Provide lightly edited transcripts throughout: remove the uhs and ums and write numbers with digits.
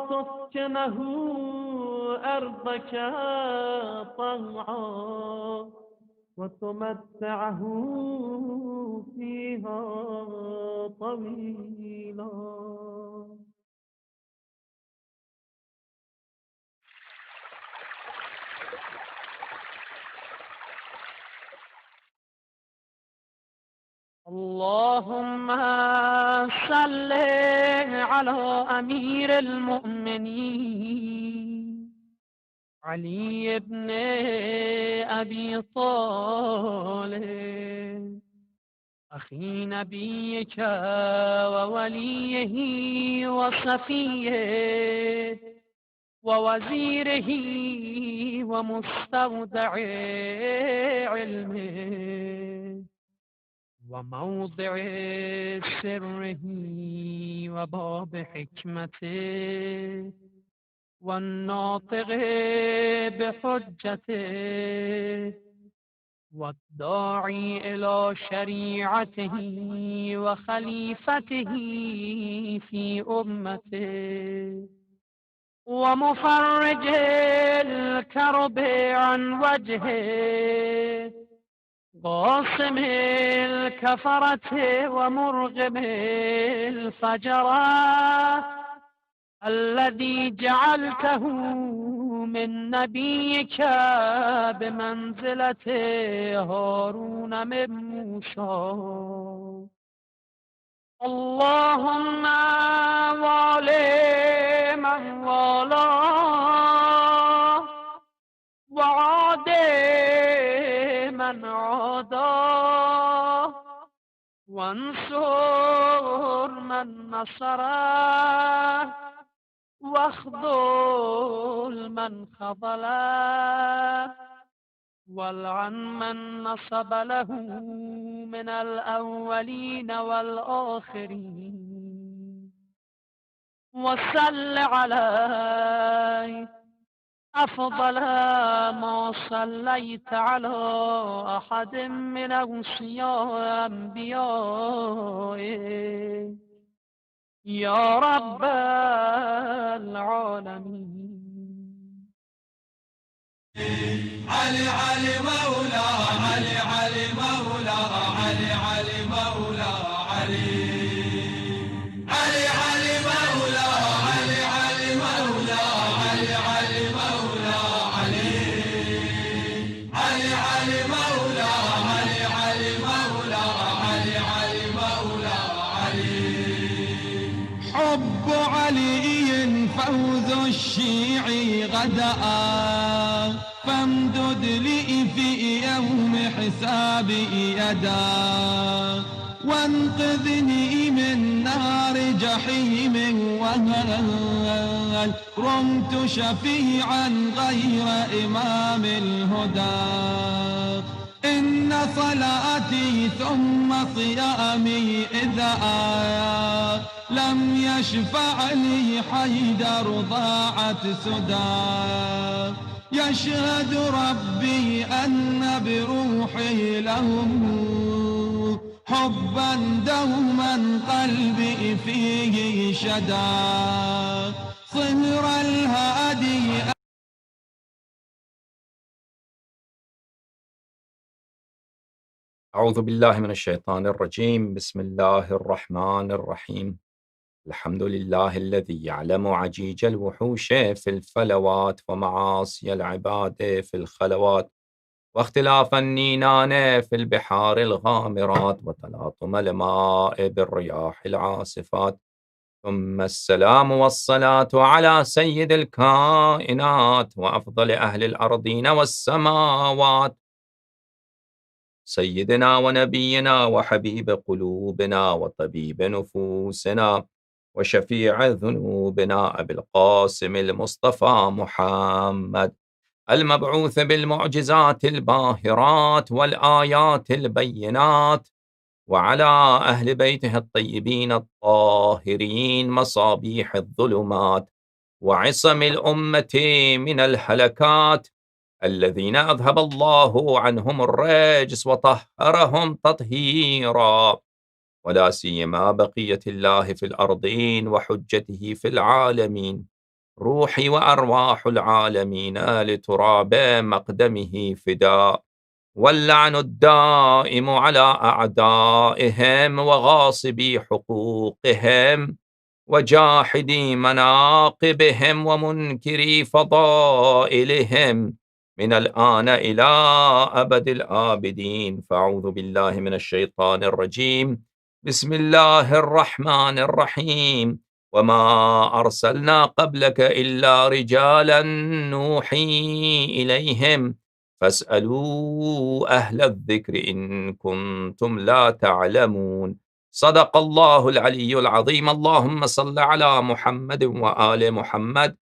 تسكنه أرضك طوعا وتمتعه فيها طويلا. اللهم صل على أمير المؤمنين علي بن أبي طالب أخي نبيك ووليه وصفيه ووزيره ومستودع علمه وموضع سره وباب حكمته والناطق بحجته والداعي إلى شريعته وخليفته في أمته ومفرج الكرب عن وجهه قاسم الكفرة ومرغم الفجرة الذي جعلته من نبيك بمنزلة هارون من موسى. اللهم والي من والاه وعادي من عاداه وانصر من نصره واخذل من خذله والعن من نصب له من الأولين والآخرين وصل عليه أفضل ما صليت على أحد من أوصياء أنبيائك يا رب العالمين. علي علي مولا علي علي مولا علي علي مولا علي علي علي مولا علي علي مولا علي علي مولا علي علي علي مولا علي علي مولا علي علي مولا علي. حب علي فوز الشيعي غدا فامدد لي في يوم حسابي يدا وانقذني من نار جحيم وهل رمت شفيعا غير إمام الهدى. إن صلاتي ثم صيامي إذا لم يشفع لي حيدر ضاعت سدى. يشهد ربي أن بروحي لهم حبا دوما قلبي فيه شدا. صهر الهادي أعوذ بالله من الشيطان الرجيم. بسم الله الرحمن الرحيم. الحمد لله الذي يعلم عجيج الوحوش في الفلوات ومعاصي العباد في الخلوات واختلاف النينان في البحار الغامرات وتلاطم الماء بالرياح العاصفات. ثم السلام والصلاة على سيد الكائنات وأفضل أهل الأرضين والسماوات سيدنا ونبينا وحبيب قلوبنا وطبيب نفوسنا وشفيع ذنوبنا أبي القاسم المصطفى محمد المبعوث بالمعجزات الباهرات والآيات البينات وعلى أهل بيته الطيبين الطاهرين مصابيح الظلمات وعصم الأمة من الهلكات الذين أذهب الله عنهم الرجس وطهرهم تطهيرا ولا سيما بقية الله في الأرضين وحجته في العالمين روحي وأرواح العالمين لتراب مقدمه فداء، واللعن الدائم على أعدائهم وغاصبي حقوقهم وجاحدي مناقبهم ومنكري فضائلهم من الآن إلى أبد الآبدين. فأعوذ بالله من الشيطان الرجيم. بسم الله الرحمن الرحيم. وما أرسلنا قبلك إلا رجالا نوحي إليهم فاسألوا أهل الذكر إن كنتم لا تعلمون. صدق الله العلي العظيم. اللهم صل على محمد وآل محمد.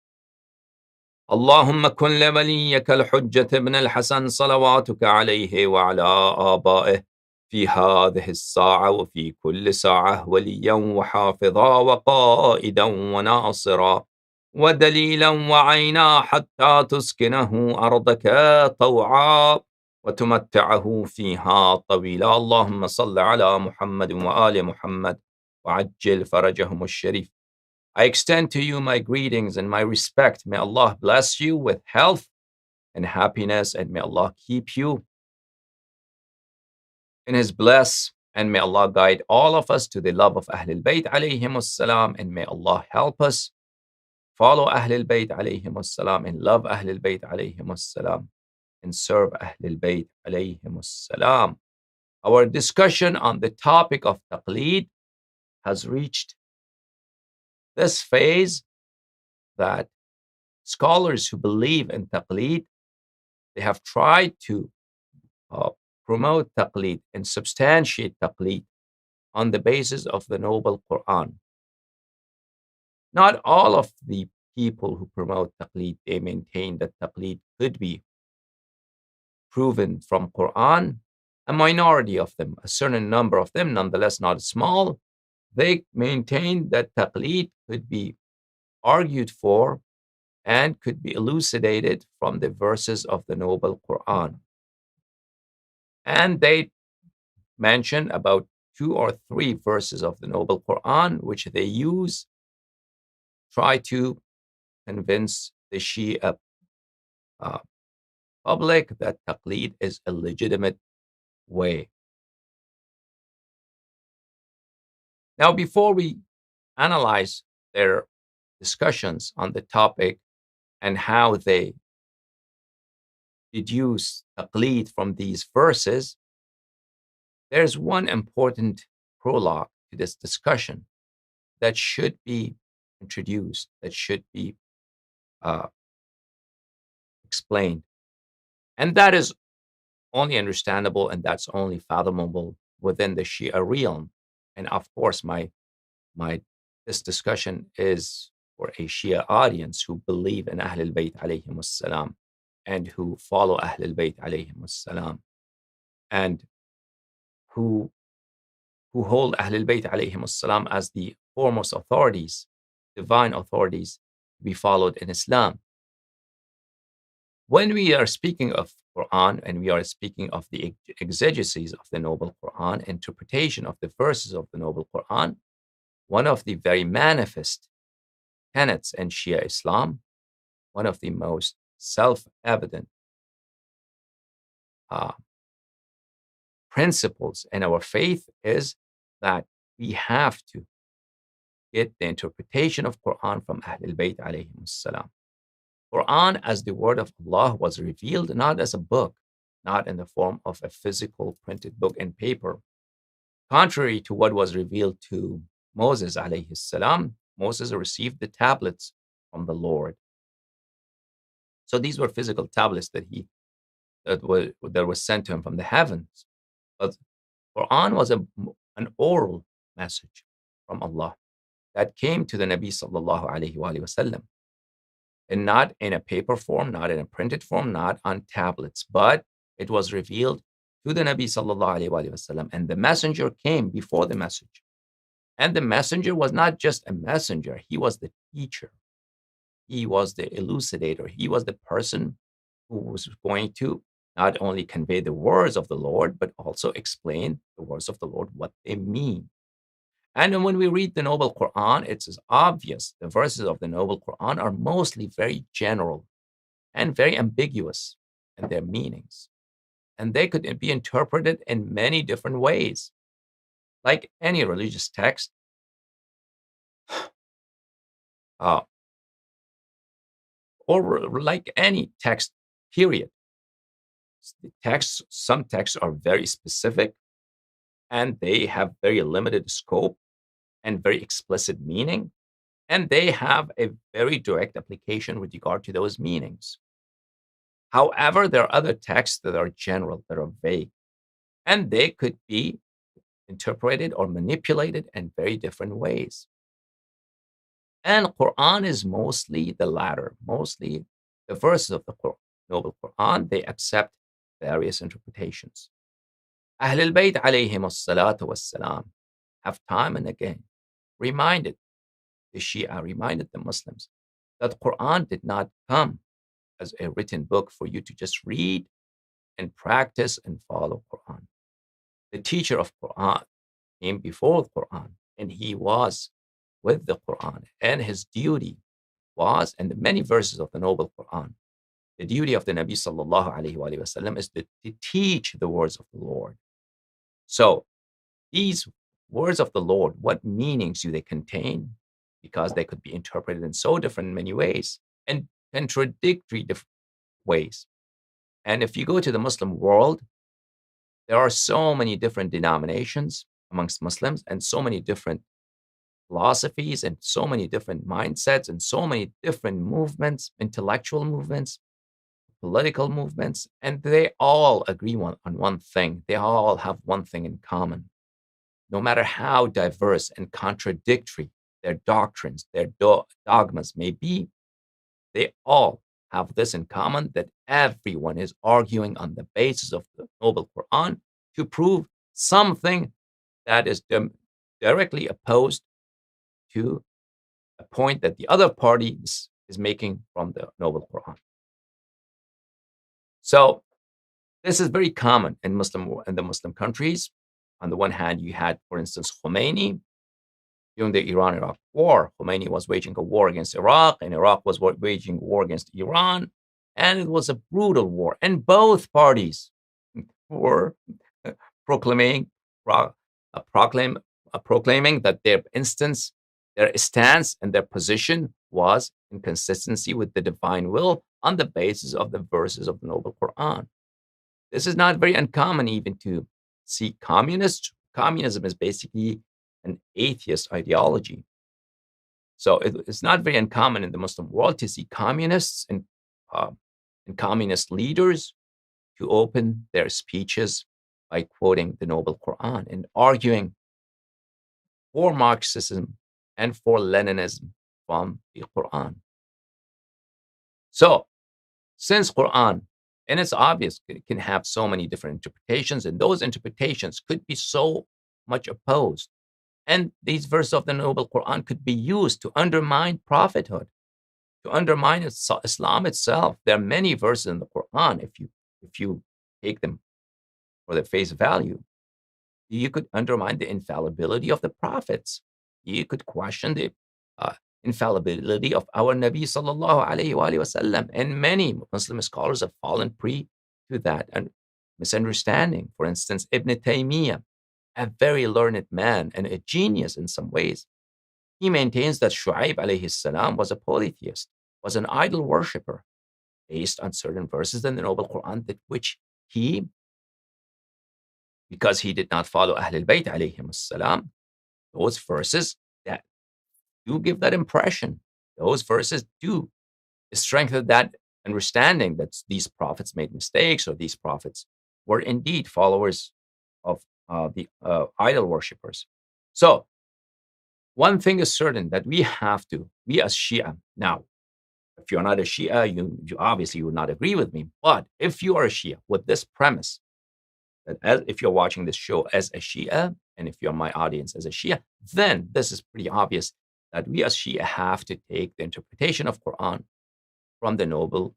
اللهم كن لوليك الحجة ابن الحسن صلواتك عليه وعلى آبائه في هذه الساعة وفي كل ساعة وليا وحافظا وقائدا وناصرا ودليلا وعينا حتى تسكنه أرضك طوعا وتمتعه فيها طويلا. اللهم صل على محمد وآل محمد وعجل فرجهم الشريف. I extend to you my greetings and my respect. May Allah bless you with health and happiness, and may Allah keep you in His bliss, and may Allah guide all of us to the love of Ahlul Bayt alayhim salam, and may Allah help us follow Ahlul Bayt alayhim salam and love Ahlul Bayt alayhim salam and serve Ahlul Bayt alayhim salam. Our discussion on the topic of Taqlid has reached this phase that scholars who believe in Taqlid, they have tried to promote Taqlid and substantiate Taqlid on the basis of the Noble Quran. Not all of the people who promote Taqlid, they maintain that Taqlid could be proven from Quran. A minority of them, a certain number of them, nonetheless not small, they maintain that Taqlid could be argued for and could be elucidated from the verses of the Noble Quran. And they mention about 2 or 3 verses of the Noble Quran, which they use, try to convince the Shia public that Taqlid is a legitimate way. Now, before we analyze their discussions on the topic and how they deduce Taqlid from these verses, there's one important prologue to this discussion that should be introduced, that should be explained. And that is only understandable and that's only fathomable within the Shia realm. And of course, this discussion is for a Shia audience who believe in Ahlul Bayt alayhim salam and who follow Ahlul Bayt alayhim salam and who hold Ahlul Bayt alayhim salam as the foremost authorities, divine authorities to be followed in Islam. When we are speaking of Quran and we are speaking of the exegesis of the Noble Quran, interpretation of the verses of the Noble Quran, one of the very manifest tenets in Shia Islam, one of the most self-evident principles in our faith is that we have to get the interpretation of Quran from Ahlul Bayt alayhim salam. Quran as the word of Allah was revealed not as a book, not in the form of a physical printed book in paper. Contrary to what was revealed to Moses alayhi salam, Moses received the tablets from the Lord. So these were physical tablets that were sent to him from the heavens. But Quran was an oral message from Allah that came to the Nabi sallallahu alayhi wa sallam. And not in a paper form, not in a printed form, not on tablets, but it was revealed to the Nabi sallallahu alayhi wa sallam. And the messenger came before the message. And the messenger was not just a messenger, he was the teacher. He was the elucidator. He was the person who was going to not only convey the words of the Lord, but also explain the words of the Lord, what they mean. And when we read the Noble Quran, it's obvious the verses of the Noble Quran are mostly very general and very ambiguous in their meanings. And they could be interpreted in many different ways. Like any religious text, uh, or like any text, period. Some texts are very specific and they have very limited scope and very explicit meaning, and they have a very direct application with regard to those meanings. However, there are other texts that are general, that are vague, and they could be interpreted or manipulated in very different ways. And Quran is mostly the latter, mostly the verses of the Noble Quran, they accept various interpretations. Ahl al-Bayt alayhim as-salatu was-salam have time and again reminded the Shia, reminded the Muslims that Quran did not come as a written book for you to just read and practice and follow Quran. The teacher of Quran came before the Quran, and he was with the Quran, and his duty was, and the many verses of the Noble Quran, the duty of the Nabi sallallahu alaihi wasallam is to teach the words of the Lord. So these words of the Lord, what meanings do they contain? Because they could be interpreted in so different many ways and contradictory different ways. And if you go to the Muslim world, there are so many different denominations amongst Muslims and so many different philosophies and so many different mindsets and so many different movements, intellectual movements, political movements, and they all agree on one thing. They all have one thing in common. No matter how diverse and contradictory their doctrines, their dogmas may be, they all have this in common, that everyone is arguing on the basis of the Noble Quran to prove something that is directly opposed to a point that the other party is making from the Noble Quran. So this is very common in the Muslim countries. On the one hand, you had, for instance, Khomeini during the Iran-Iraq war. Khomeini was waging a war against Iraq, and Iraq was waging a war against Iran, and it was a brutal war. And both parties were proclaiming that their stance and their position was in consistency with the divine will on the basis of the verses of the Noble Quran. This is not very uncommon even to see communists. Communism is basically an atheist ideology. So it's not very uncommon in the Muslim world to see communists and communist leaders to open their speeches by quoting the Noble Quran and arguing for Marxism and for Leninism from the Quran. So, since Quran, and it's obvious, it can have so many different interpretations, and those interpretations could be so much opposed. And these verses of the Noble Quran could be used to undermine prophethood, to undermine Islam itself. There are many verses in the Quran, if you take them for their face value, you could undermine the infallibility of the prophets. You could question the infallibility of our Nabi sallallahu alayhi wasallam. And many Muslim scholars have fallen prey to that and misunderstanding. For instance, Ibn Taymiyyah, a very learned man and a genius in some ways, he maintains that Shu'aib alayhi salam was a polytheist, was an idol worshipper, based on certain verses in the Noble Quran, that which he, because he did not follow Ahl al-Bayt alayhim salam, those verses that do give that impression. Those verses do strengthen that understanding that these prophets made mistakes, or these prophets were indeed followers of the idol worshippers. So, one thing is certain, that we as Shia, now, if you're not a Shia, you obviously would not agree with me. But if you are a Shia with this premise, that if you're watching this show as a Shia, and if you're my audience as a Shia, then this is pretty obvious that we as Shia have to take the interpretation of Quran from the noble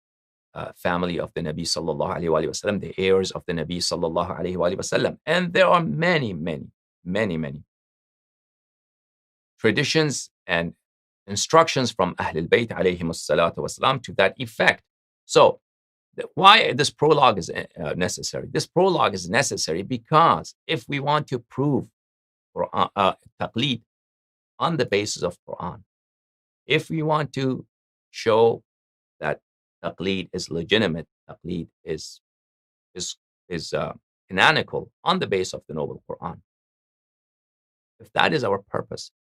family of the Nabi sallallahu alaihi wasallam, the heirs of the Nabi sallallahu alaihi wasallam. And there are many traditions and instructions from Ahlul Bayt alayhim salatu wasalam to that effect. So, why this prologue is necessary? This prologue is necessary because if we want to prove Taqlid on the basis of Quran, if we want to show that Taqlid is legitimate, Taqlid is canonical on the basis of the Noble Quran, if that is our purpose,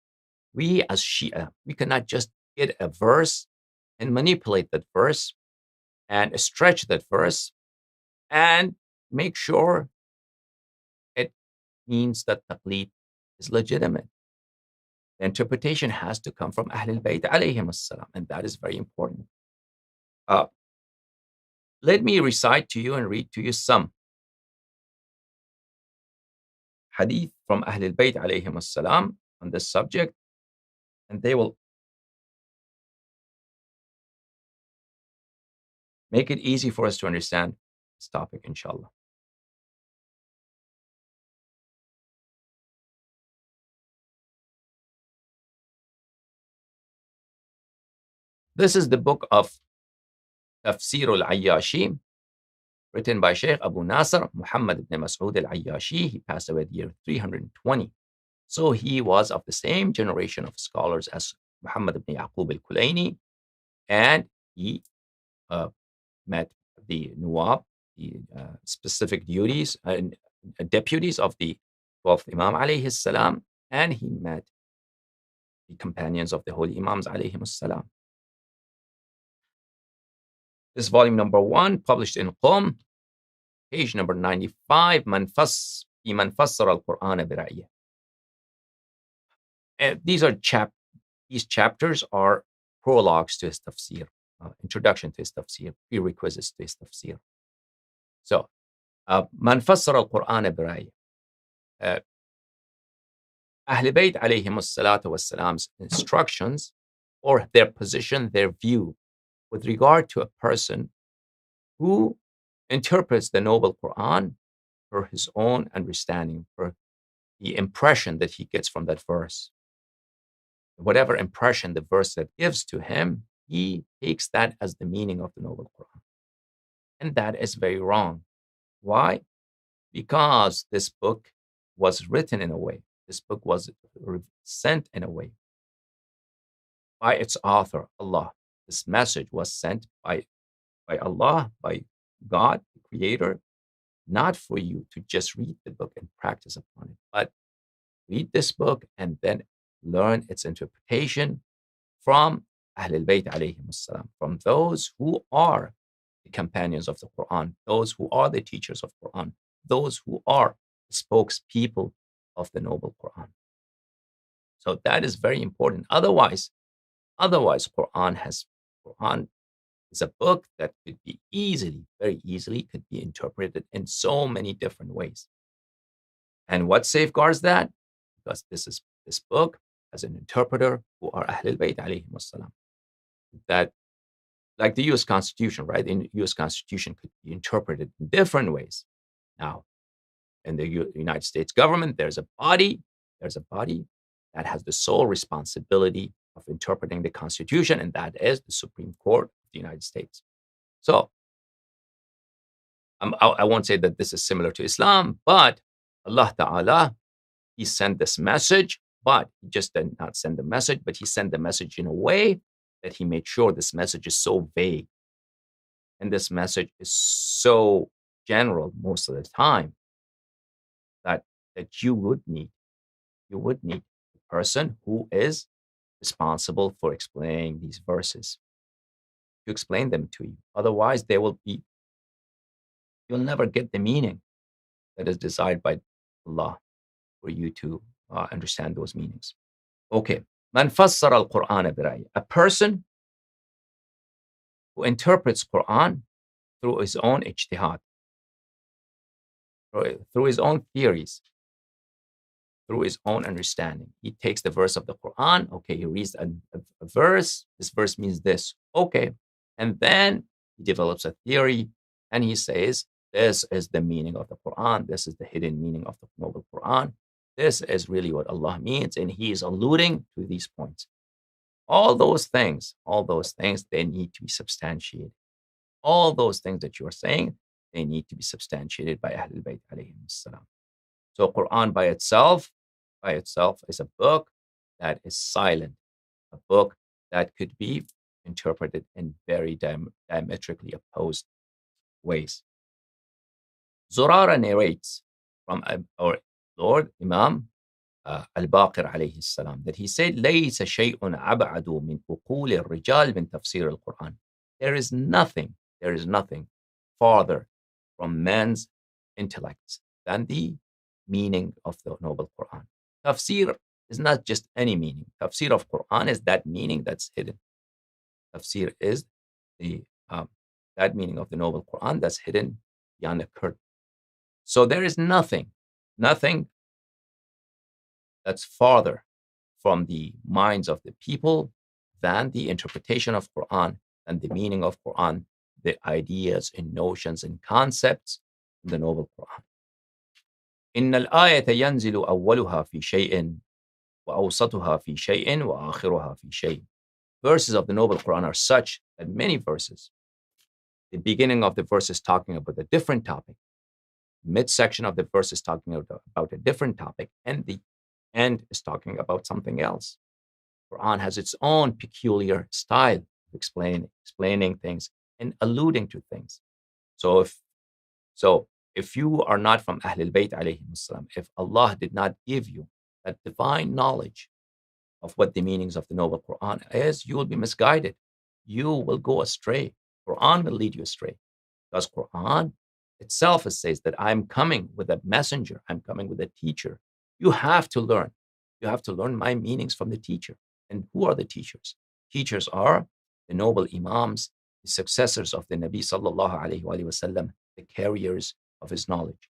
we as Shia, we cannot just get a verse and manipulate that verse and stretch that verse and make sure it means that Taqlid is legitimate. The interpretation has to come from Ahlul Bayt alayhim as-salam, and that is very important. Let me recite to you and read to you some hadith from Ahlul Bayt alayhim as-salam on this subject, and they will make it easy for us to understand this topic, inshallah. This is the book of Tafsir al-Ayyashi, written by Sheikh Abu Nasr Muhammad ibn Mas'ud al-Ayyashi. He passed away at the year 320. So he was of the same generation of scholars as Muhammad ibn Yaqub al-Kulayni, and he met the Nuwab, the specific duties and deputies of the 12th Imam alayhi salam, and he met the companions of the holy Imams alayhi salam. This is volume number 1, published in Qom, page number 95, Man Fassara al-Qur'an bi-ra'yih. These chapters are prologues to his tafsir, introduction to his tafsir, prerequisites to his tafsir. So, Man Fassara al-Qur'an bi-ra'yih. Ahl Bayt alayhim as-salatu was-salam's instructions, or their position, their view, with regard to a person who interprets the Noble Quran for his own understanding, for the impression that he gets from that verse. Whatever impression the verse that gives to him, he takes that as the meaning of the Noble Quran. And that is very wrong. Why? Because this book was written in a way, this book was sent in a way by its author, Allah. This message was sent by Allah, by God, the Creator, not for you to just read the book and practice upon it, but read this book and then learn its interpretation from Ahlul Bayt alayhim as-salam, from those who are the companions of the Quran, those who are the teachers of Quran, those who are the spokespeople of the Noble Quran. So that is very important. Otherwise, Quran is a book that could be very easily could be interpreted in so many different ways. And what safeguards that? Because this book has an interpreter who are Ahlul Bayt alayhim as-salam. That, like the U.S. Constitution, right? The U.S. Constitution could be interpreted in different ways. Now, in the United States government, there's a body that has the sole responsibility of interpreting the Constitution, and that is the Supreme Court of the United States. So, I won't say that this is similar to Islam, but Allah Ta'ala, He sent this message, but He just did not send the message, but He sent the message in a way that He made sure this message is so vague. And this message is so general most of the time that you would need a person who is responsible for explaining these verses, to explain them to you. Otherwise, you'll never get the meaning that is desired by Allah for you to understand those meanings. Okay. Man fassara al-Qur'ana bi-ra'yih. A person who interprets Quran through his own ijtihad, through his own theories, through his own understanding. He takes the verse of the Quran. Okay, he reads a verse. This verse means this. Okay. And then he develops a theory and he says, this is the meaning of the Quran. This is the hidden meaning of the Noble Quran. This is really what Allah means, and He is alluding to these points. All those things, they need to be substantiated. All those things that you are saying, they need to be substantiated by Ahlul Bayt alayhim salam. So Quran by itself is a book that is silent, a book that could be interpreted in very diametrically opposed ways. Zurara narrates from our Lord Imam Al-Baqir alayhi salam that he said, لَيْسَ شَيْءٌ أَبْعَدُ مِنْ أُقُولِ الرِّجَالِ مِنْ تَفْسِيرِ الْقُرْآنِ. There is nothing farther from men's intellects than the meaning of the Noble Quran. Tafsir is not just any meaning. Tafsir of Quran is that meaning that's hidden. Tafsir is the that meaning of the Noble Quran that's hidden beyond the curtain. So there is nothing that's farther from the minds of the people than the interpretation of Quran and the meaning of Quran, the ideas and notions and concepts in the Noble Quran. إن الآية ينزل أولها في شيء وأوسطها في شيء وآخرها في شيء. Verses of the Noble Quran are such that many verses, the beginning of the verse is talking about a different topic, midsection of the verse is talking about a different topic, and the end is talking about something else. Quran has its own peculiar style of explaining things and alluding to things. So if you are not from Ahlul Bayt alayhim salam, if Allah did not give you that divine knowledge of what the meanings of the Noble Quran is, you will be misguided. You will go astray. Quran will lead you astray. Because Quran itself says that I'm coming with a messenger. I'm coming with a teacher. You have to learn. You have to learn my meanings from the teacher. And who are the teachers? Teachers are the noble imams, the successors of the Nabi sallallahu alayhi wa sallam, the carriers of his knowledge.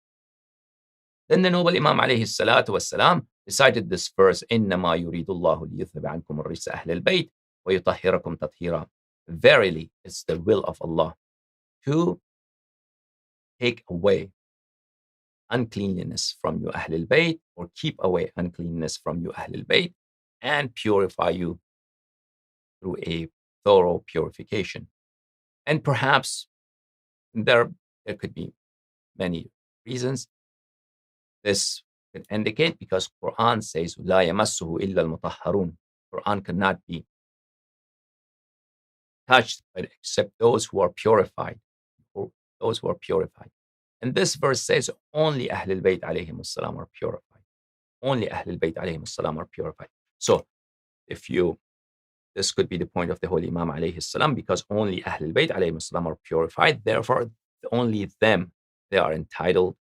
Then the noble Imam alayhi salatu wasalam recited this verse, إِنَّمَا يُرِيدُ اللَّهُ لِيُذْهِبَ عَنْكُمُ الرِّجْسَ أَهْلَ الْبَيْتِ وَيُطَهِّرَكُمْ تَطْهِيرًا. Verily, it's the will of Allah to take away uncleanliness from you, Ahlul Bayt, or keep away uncleanness from you, Ahlul Bayt, and purify you through a thorough purification. And perhaps there could be many reasons. This could indicate because Quran says, لا يمسه إلا المطهرون. Quran cannot be touched except those who are purified. Those who are purified. And this verse says only Ahlul Bayt alayhim salam are purified. Only Ahlul Bayt alayhim salam are purified. So this could be the point of the Holy Imam alayhi salam, because only Ahlul Bayt alayhim salam are purified. Therefore, only them, they are entitled to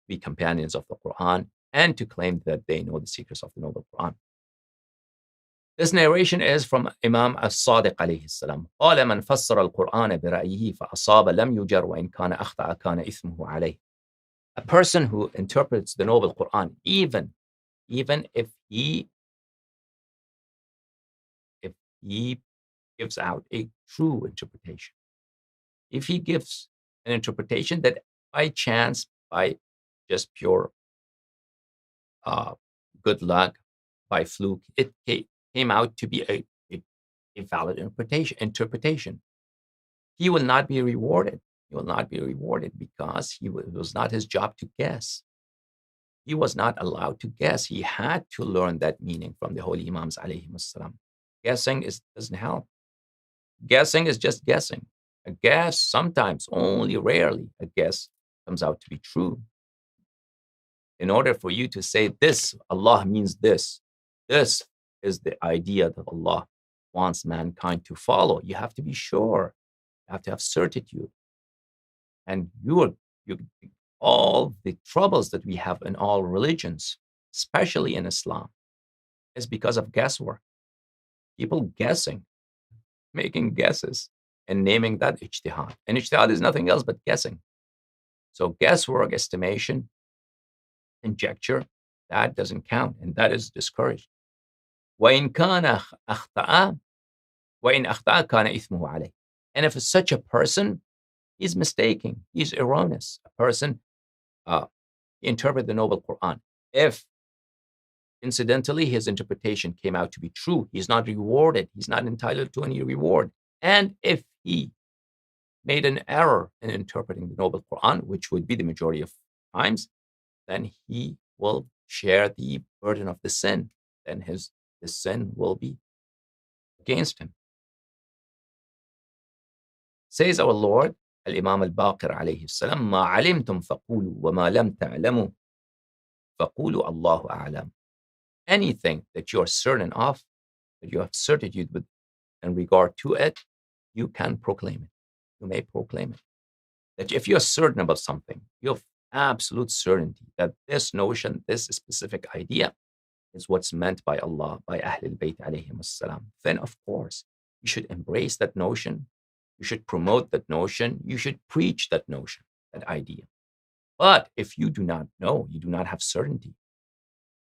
be companions of the Quran and to claim that they know the secrets of the Noble Quran. This narration is from Imam As-Sadiq alayhi salam. قال من فسر القرآن برأيه فأصاب لم يجر وإن كان أخطأ كان إثمه عليه. A person who interprets the Noble Quran, even if he gives out a true interpretation, if he gives an interpretation that by chance, by just pure good luck, by fluke, it came out to be a valid interpretation, he will not be rewarded. He will not be rewarded because it was not his job to guess. He was not allowed to guess. He had to learn that meaning from the Holy Imams alayhim salam. Guessing doesn't help. Guessing is just guessing. A guess, sometimes, only rarely, a guess comes out to be true. In order for you to say this, Allah means this is the idea that Allah wants mankind to follow, you have to be sure. You have to have certitude. And all the troubles that we have in all religions, especially in Islam, is because of guesswork. People guessing, making guesses, and naming that ijtihad. And ijtihad is nothing else but guessing. So guesswork, estimation, conjecture, that doesn't count, and that is discouraged. وَإِنْ كَانَ أَخْطَأَ وَإِنْ أَخْطَأَ كَانَ إِثْمُهُ عَلَيْهِ. And if such a person is mistaken, he's erroneous, a person interpret the Noble Quran, if Incidentally, his interpretation came out to be true. He's not rewarded. He's not entitled to any reward. And if he made an error in interpreting the Noble Quran, which would be the majority of times, then he will share the burden of the sin. Then his sin will be against him. Says our Lord, Al-Imam al-Baqir alayhi salam, مَا عَلِمْتُمْ فَقُولُوا وَمَا لَمْ تَعْلَمُوا فَقُولُوا اللَّهُ أَعْلَمُ. Anything that you are certain of, that you have certitude with in regard to it, you can proclaim it. You may proclaim it. That if you're certain about something, you have absolute certainty that this notion, this specific idea is what's meant by Allah, by Ahlul Bayt alayhim salam, then of course, you should embrace that notion. You should promote that notion. You should preach that notion, that idea. But if you do not know, you do not have certainty,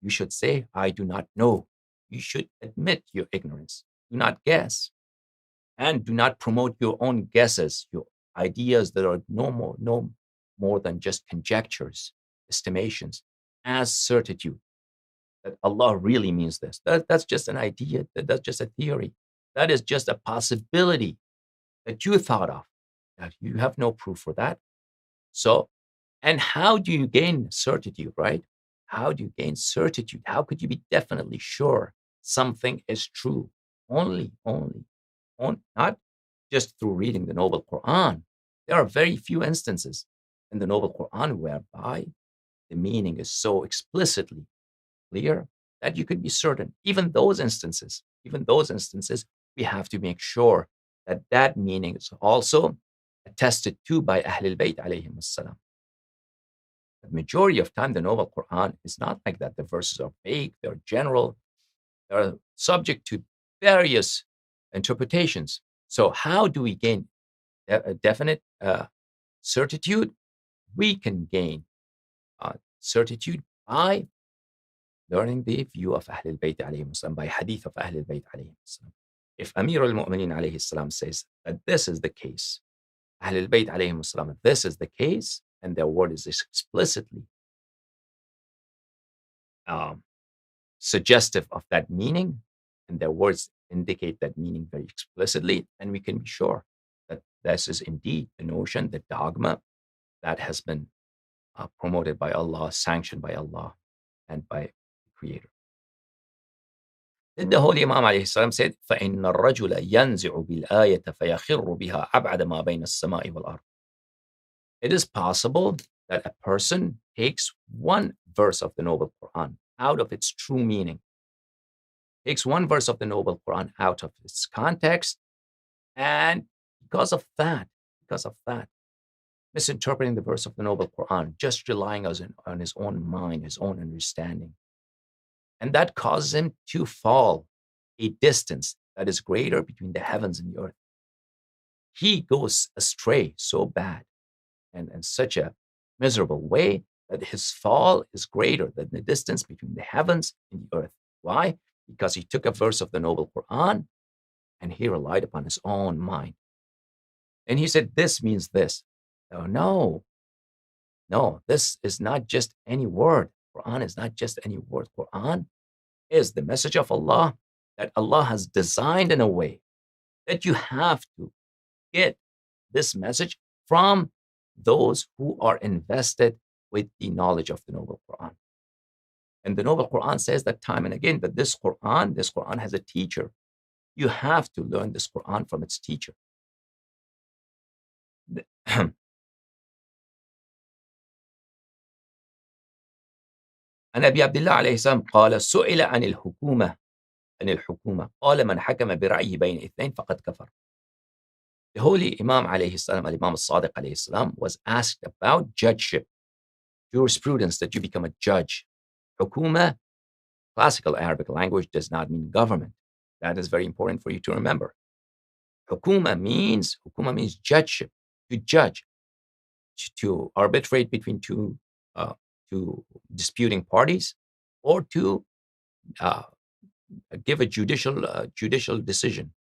you should say, I do not know. You should admit your ignorance. Do not guess. And do not promote your own guesses, your ideas that are no more than just conjectures, estimations, as certitude that Allah really means this. That's just an idea. That's just a theory. That is just a possibility that you thought of. That you have no proof for that. So, and how do you gain certitude, right? How do you gain certitude? How could you be definitely sure something is true? Only, not just through reading the Noble Quran. There are very few instances in the Noble Quran whereby the meaning is so explicitly clear that you could be certain. Even those instances, we have to make sure that that meaning is also attested to by Ahlul Bayt alayhim salam. The majority of time, the Noble Quran is not like that. The verses are vague, they're general, they're subject to various interpretations. So how do we gain a definite certitude? We can gain certitude by learning the view of Ahlul Bayt alayhim salam, by hadith of Ahlul Bayt alayhim salam. If Amir al-Mu'mineen alayhi salam says that this is the case, Ahlul Bayt alayhim salam, this is the case, and their word is explicitly suggestive of that meaning, and their words indicate that meaning very explicitly, and we can be sure that this is indeed the notion, the dogma that has been promoted by Allah, sanctioned by Allah, and by the Creator. Then the Holy Imam alayhi salam said, فَإِنَّ الرَّجُلَ يَنْزِعُ بِالْآيَةَ فَيَخِرُّ بِهَا أَبْعَدَ مَا بَيْنَ السَّمَاءِ وَالْأَرْضِ. It is possible that a person takes one verse of the Noble Quran out of its true meaning, takes one verse of the Noble Quran out of its context, and because of that, misinterpreting the verse of the Noble Quran, just relying on his own mind, his own understanding. And that causes him to fall a distance that is greater between the heavens and the earth. He goes astray so bad and in such a miserable way that his fall is greater than the distance between the heavens and the earth. Why? Because he took a verse of the Noble Quran and he relied upon his own mind. And he said, this means this. No, this is not just any word. Quran is not just any word. Quran is the message of Allah that Allah has designed in a way that you have to get this message from those who are invested with the knowledge of the Noble Quran. And the Noble Quran says that time and again that this Quran has a teacher. You have to learn this Quran from its teacher. عن أبي عبد الله عليه السلام قال سئل عن الحكومة قال من حكم برأيه بين اثنين فقد كفر. The Holy Imam alayhi salam, Imam al-Sadiq alayhi salam, was asked about judgeship, jurisprudence, that you become a judge. Hukuma, classical Arabic language, does not mean government. That is very important for you to remember. Hukuma means judgeship, to judge, to arbitrate between two disputing parties, or to give a judicial decision,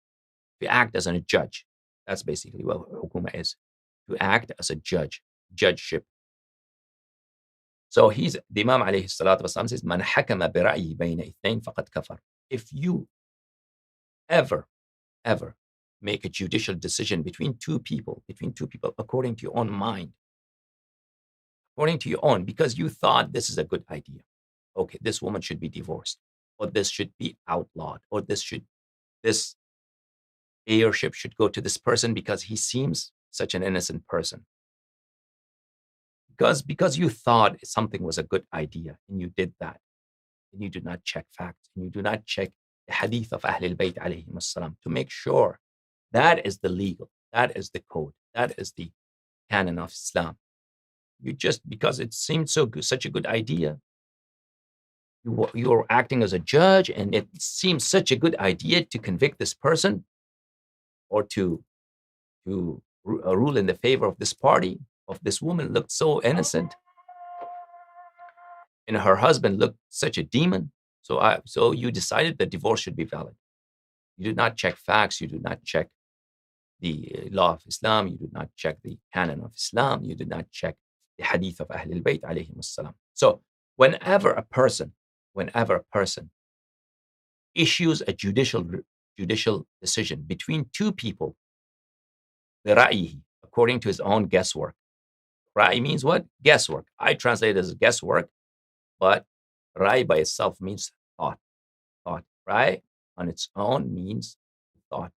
to act as a judge. That's basically what hukuma is, to act as a judge, judgeship. So the Imam alayhi salatu wasalam says, "Man hakama bi ra'yi bayna ithnain faqad kafar." If you ever make a judicial decision between two people, according to your own mind, according to your own, because you thought this is a good idea. Okay, this woman should be divorced, or this should be outlawed, or this heirship should go to this person because he seems such an innocent person. Because you thought something was a good idea and you did that, and you do not check facts, and you do not check the hadith of Ahlul Bayt alayhim as-salam to make sure that is the legal, that is the code, that is the canon of Islam. You just, because it seemed so good, such a good idea, you are acting as a judge, and it seems such a good idea to convict this person or to rule in the favor of this party, of this woman looked so innocent, and her husband looked such a demon. So you decided that divorce should be valid. You did not check facts. You did not check the law of Islam. You did not check the canon of Islam. You did not check the hadith of Ahlul Bayt alayhim as-salam. So whenever a person issues a judicial decision between two people, برأيه, according to his own guesswork. Ra'i means what? Guesswork. I translate it as guesswork, but Ra'i by itself means thought. Ra'i on its own means thought.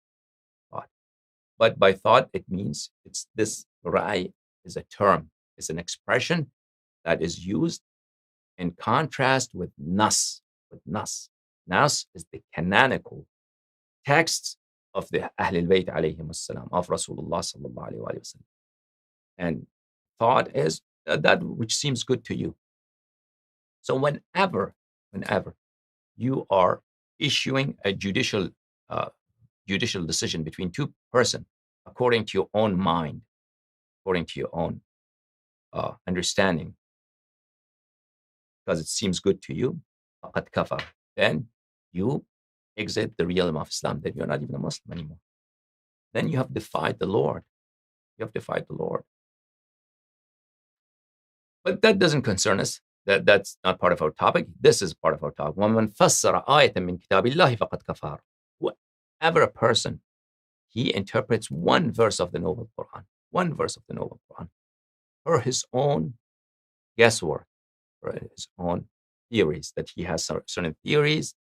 But by thought, it means it's this Ra'i is a term, it's an expression that is used in contrast with nas. Nas is the canonical texts of the Ahlul Bayt alayhim as-salam, of Rasulullah sallallahu alayhi wa sallam. And thought is that which seems good to you. So whenever you are issuing a judicial decision between two persons, according to your own mind, according to your own understanding, because it seems good to you, فَقَدْ كَفَرَ, then you exit the realm of Islam, then you're not even a Muslim anymore. Then you have defied the Lord. But that doesn't concern us. That's not part of our topic. This is part of our topic. وَمَنْ فَسَّرَ آيَةً مِنْ كِتَابِ اللَّهِ فَقَدْ كَفَرَ. Whoever a person, he interprets one verse of the Noble Quran, for his own guesswork, for his own theories, that he has certain theories,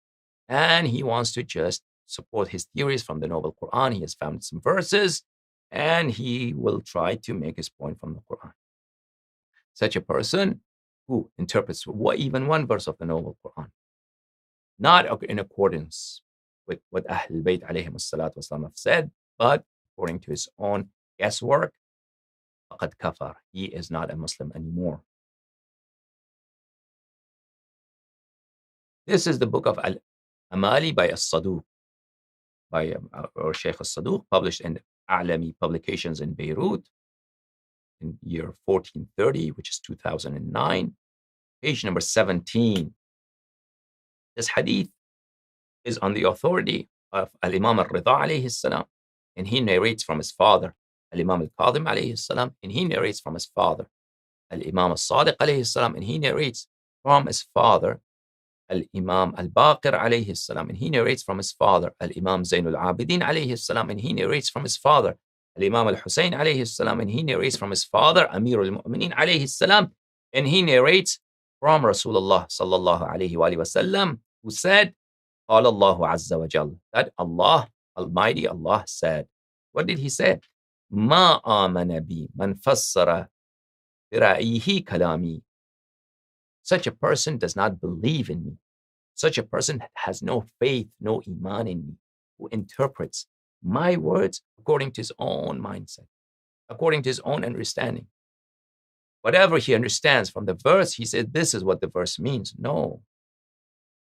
and he wants to just support his theories from the Noble Quran. He has found some verses, and he will try to make his point from the Quran. Such a person who interprets even one verse of the Noble Quran, not in accordance with what Ahlul Bayt alayhim as-salatu wasalam have said, but according to his own guesswork, فَقَدْ كَفَرَ. He is not a Muslim anymore. This is the book of Al-Amali by As-Saduq, by our Sheikh As-Saduq, published in A'lami Publications in Beirut in year 1430, which is 2009, page number 17. This hadith is on the authority of Al-Imam Al-Rida alayhi salam, and he narrates from his father, Al-Imam Al-Qadim alayhi salam, and he narrates from his father, Al-Imam Al-Sadiq alayhi salam, and he narrates from his father, Al-Imam Al-Baqir alayhi salam, and he narrates from his father, Al-Imam Zainul Abidin alayhi salam, and he narrates from his father, Al-Imam Al-Hussein alayhi salam, and he narrates from his father, Amir al-Mu'minin alayhi salam, and he narrates from Rasulullah sallallahu alayhi wa sallam, who said, قال الله عز وجل, that Allah, Almighty Allah said. What did he say? ما آمن بي من فسر برأيه كلامي. Such a person does not believe in me. Such a person has no faith, no iman in me, who interprets my words according to his own mindset, according to his own understanding. Whatever he understands from the verse, he said, this is what the verse means. No.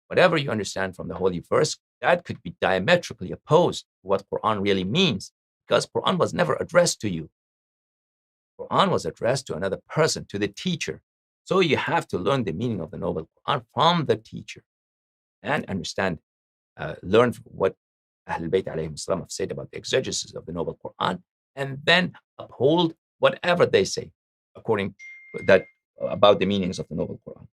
Whatever you understand from the holy verse, that could be diametrically opposed to what Quran really means, because Quran was never addressed to you. Quran was addressed to another person, to the teacher. So you have to learn the meaning of the Noble Quran from the teacher and understand, learn what Ahlul Bayt alayhim salam have said about the exegesis of the Noble Quran, and then uphold whatever they say according that about the meanings of the Noble Quran.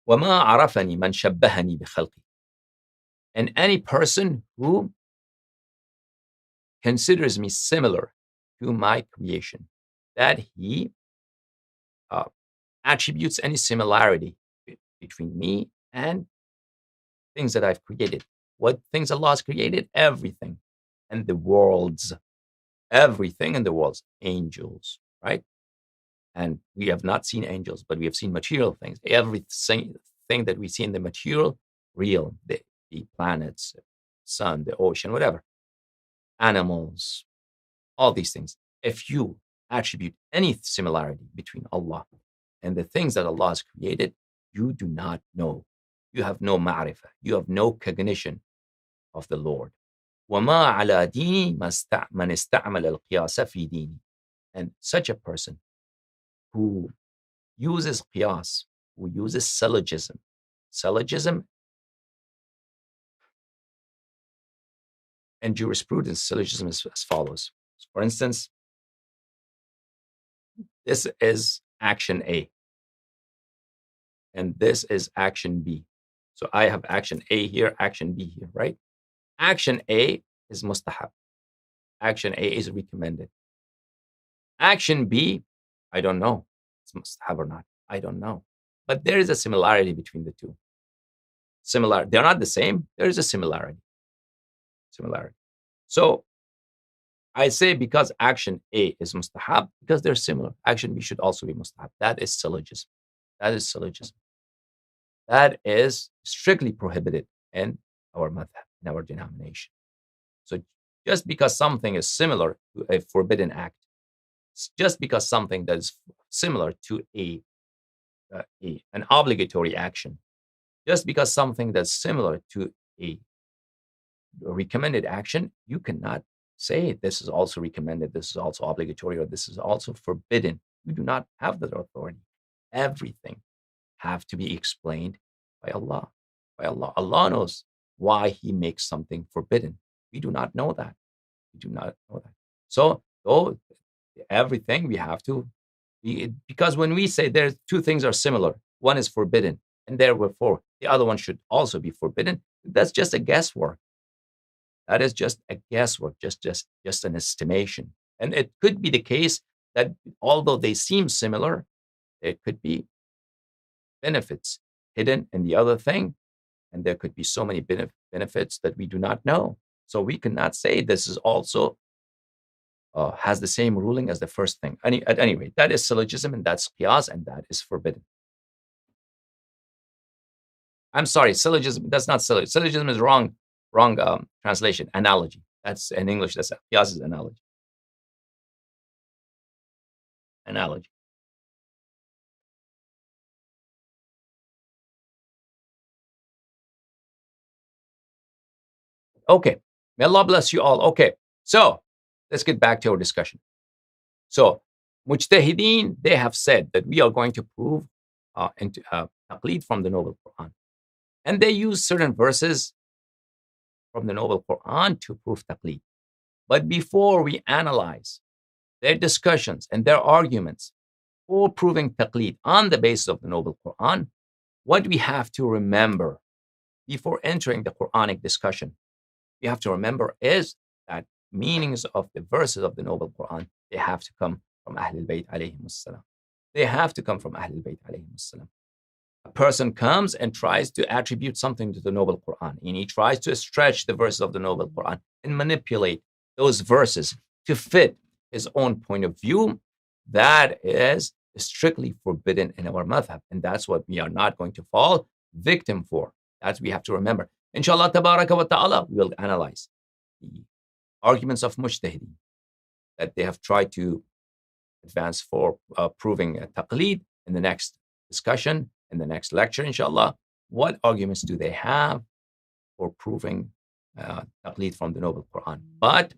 وَمَا عَرَفَنِي مَنْ شَبَّهَنِي بِخَلْقِي. And any person who considers me similar to my creation, that he attributes any similarity between me and things that I've created. What things Allah has created? Everything. And the worlds. Everything in the worlds. Angels, right? And we have not seen angels, but we have seen material things. Everything that we see in the material, real, the planets, sun, the ocean, whatever, animals, all these things. If you attribute any similarity between Allah and the things that Allah has created, you do not know. You have no ma'rifah. You have no cognition of the Lord. وَمَا عَلَى دِينِ مَنِ اسْتَعْمَلَ الْقِيَاسَ فِي دِينِ. And such a person who uses qiyas, who uses syllogism. Syllogism and jurisprudence, syllogism is as follows. For instance, this is action A, and this is action B. So I have action A here, action B here, right? Action A is mustahab. Action A is recommended. Action B, I don't know. It's mustahab or not. I don't know. But there is a similarity between the two. Similar. They're not the same. There is a similarity. Similarity. So I say because action A is mustahab, because they're similar, action B should also be mustahab. That is syllogism. That is syllogism. That is strictly prohibited in our madhab, in our denomination. So just because something is similar to a forbidden act, just because something that is similar to an obligatory action, just because something that's similar to a recommended action, you cannot say this is also recommended, this is also obligatory, or this is also forbidden. You do not have that authority. Everything have to be explained by Allah. By Allah. Allah knows why He makes something forbidden. We do not know that. We do not know that. So, everything we have to, because when we say there's two things are similar, one is forbidden, and therefore the other one should also be forbidden, that's just a guesswork. That is just a guesswork, just an estimation. And it could be the case that although they seem similar, there could be benefits hidden in the other thing, and there could be so many benefits that we do not know. So we cannot say this is also has the same ruling as the first thing. At any rate, that is syllogism, and that's qiyas, and that is forbidden. I'm sorry, syllogism. That's not syllogism. Syllogism is wrong translation. Analogy. That's in English. That's qiyas is analogy. Analogy. Okay. May Allah bless you all. Okay. So let's get back to our discussion. So mujtahideen, they have said that we are going to prove taqlid from the Noble Quran. And they use certain verses from the Noble Quran to prove taqlid. But before we analyze their discussions and their arguments for proving taqlid on the basis of the Noble Quran, what we have to remember before entering the Quranic discussion, we have to remember is that meanings of the verses of the Noble Quran, they have to come from Ahlul Bayt alayhim as-salam. They have to come from Ahlul Bayt alayhim as-salam. A person comes and tries to attribute something to the Noble Quran, and he tries to stretch the verses of the Noble Quran and manipulate those verses to fit his own point of view. That is strictly forbidden in our madhab, and that's what we are not going to fall victim for. That's what we have to remember. Inshallah, tabaraka wa ta'ala, we will analyze the arguments of mujtahideen that they have tried to advance for proving taqlid in the next discussion, in the next lecture, inshallah. What arguments do they have for proving taqlid from the Noble Quran? But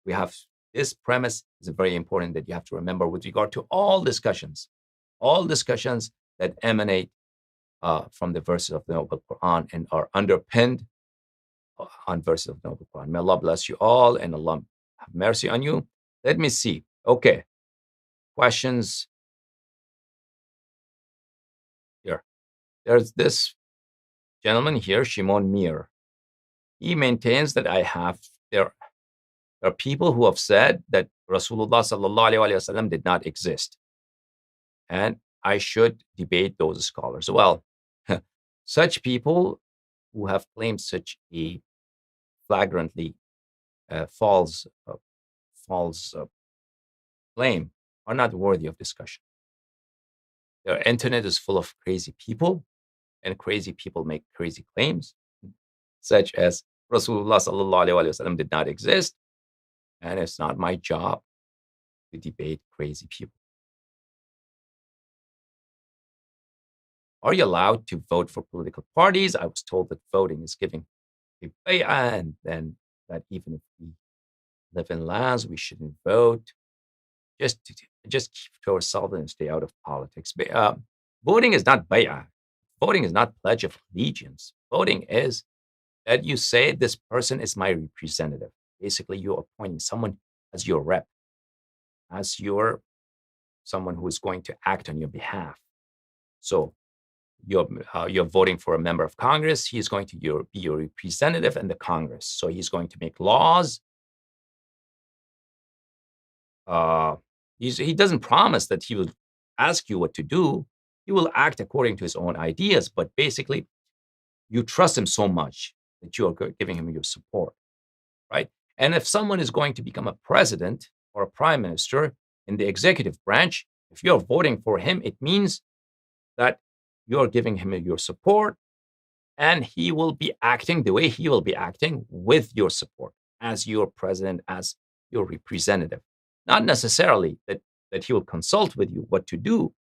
we have this premise is very important that you have to remember with regard to all discussions that emanate from the verses of the Noble Quran and are underpinned on verses of the Noble Quran. May Allah bless you all and Allah have mercy on you. Let me see. Okay. questions. Here, there's this gentleman here, Shimon Mir. He maintains that there are people who have said that Rasulullah sallallahu alaihi wasallam did not exist, and I should debate those scholars. Well, such people who have claimed such a flagrantly false claim are not worthy of discussion. The internet is full of crazy people, and crazy people make crazy claims, such as Rasulullah sallallahu alaihi wasallam did not exist, and it's not my job to debate crazy people. Are you allowed to vote for political parties? I was told that voting is giving a bay'ah, and then that even if we live in lands, we shouldn't vote. Just keep to ourselves and stay out of politics. Voting is not bay'ah. Voting is not pledge of allegiance. Voting is that you say this person is my representative. Basically, you're appointing someone as your rep, as someone who is going to act on your behalf. So you're voting for a member of Congress. He's going to be your representative in the Congress. So he's going to make laws. He doesn't promise that he will ask you what to do. He will act according to his own ideas. But basically, you trust him so much that you are giving him your support, right? And if someone is going to become a president or a prime minister in the executive branch, if you're voting for him, it means that you're giving him your support, and he will be acting the way he will be acting with your support as your president, as your representative. Not necessarily that he will consult with you what to do,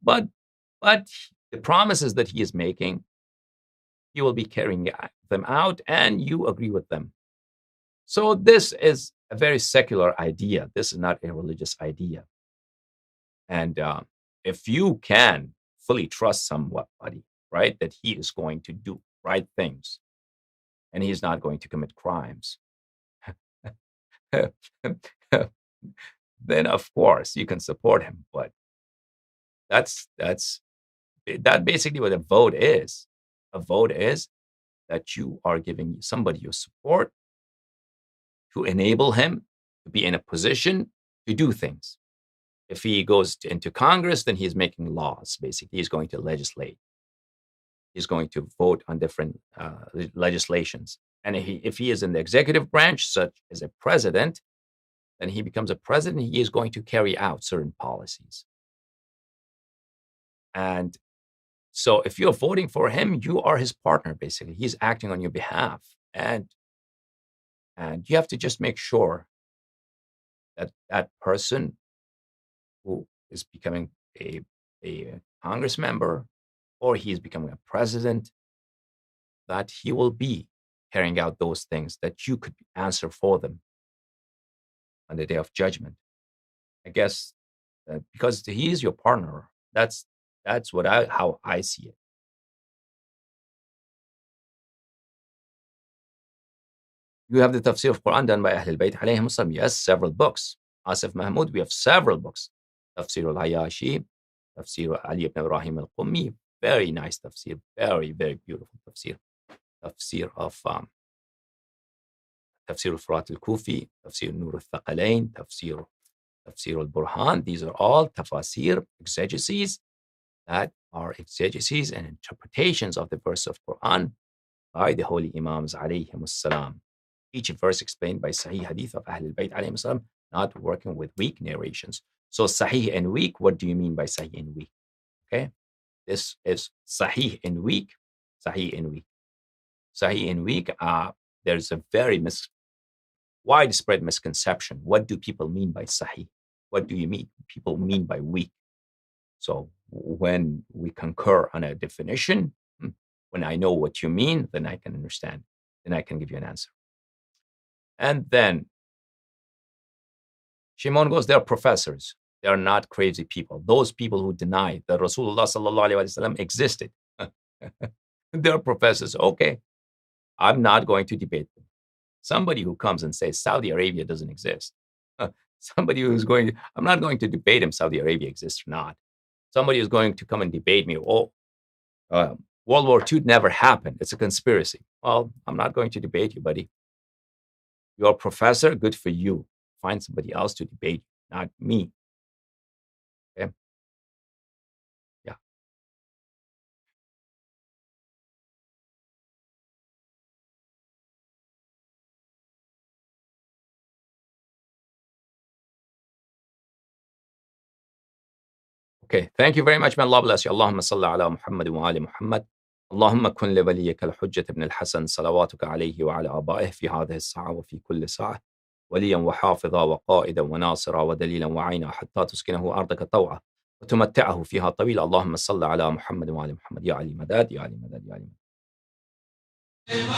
but the promises that he is making, he will be carrying them out, and you agree with them. So this is a very secular idea. This is not a religious idea. And if you can fully trust somebody, right, that he is going to do right things and he's not going to commit crimes, then of course you can support him. But that's basically what a vote is. A vote is that you are giving somebody your support to enable him to be in a position to do things. If he goes into Congress, then he's making laws. Basically, he's going to legislate. He's going to vote on different legislations. And if he is in the executive branch, such as a president, then he becomes a president. He is going to carry out certain policies. And so if you're voting for him, you are his partner, basically. He's acting on your behalf. And you have to just make sure that that person who is becoming a Congress member, or he is becoming a president, that he will be carrying out those things, that you could answer for them on the day of judgment. I guess because he is your partner, that's how I see it. You have the tafsir of Quran done by Ahlul Bayt alayhim salam. Yes, several books. Asif Mahmoud, we have several books. Tafsir al-Hayashi, Tafsir Ali ibn Ibrahim al-Qummi, very nice tafsir, very, very beautiful tafsir. Tafsir of Tafsir al-Furat al-Kufi, Tafsir Nur al-Thaqalain, Tafsir al-Burhan. These are all tafasir, exegeses, that are exegeses and interpretations of the verse of Quran by the holy Imams alayhim salam. Each verse explained by Sahih Hadith of Ahlul Bayt alayhim salam, not working with weak narrations. So Sahih and weak, what do you mean by Sahih and weak? Okay, this is Sahih and weak, Sahih and weak. Sahih and weak, there's a very widespread misconception. What do people mean by Sahih? What do people mean by weak? So when we concur on a definition, when I know what you mean, then I can understand. Then I can give you an answer. And then Shimon goes, they're professors. They are not crazy people. Those people who deny that Rasulullah sallallahu alaihi wasallam existed, they're professors. Okay, I'm not going to debate them. Somebody who comes and says Saudi Arabia doesn't exist, Somebody who's going, I'm not going to debate him, Saudi Arabia exists or not. Somebody is going to come and debate me, oh, World War II never happened. It's a conspiracy. Well, I'm not going to debate you, buddy. You're a professor, good for you. Find somebody else to debate you, not me. Okay? Yeah. Okay. Thank you very much. May Allah bless you. Allahumma salli ala Muhammad wa ali Muhammad. اللهم كن لوليك الحجة بن الحسن صلواتك عليه وعلى آبائه في هذه الساعة وفي كل ساعة وليا وحافظا وقائدا وناصرا ودليلا وعينا حتى تسكنه أرضك طوعا وتمتعه فيها طويلا اللهم صل على محمد وعلى محمد يا علي مداد يا علي مداد يا علي مداد.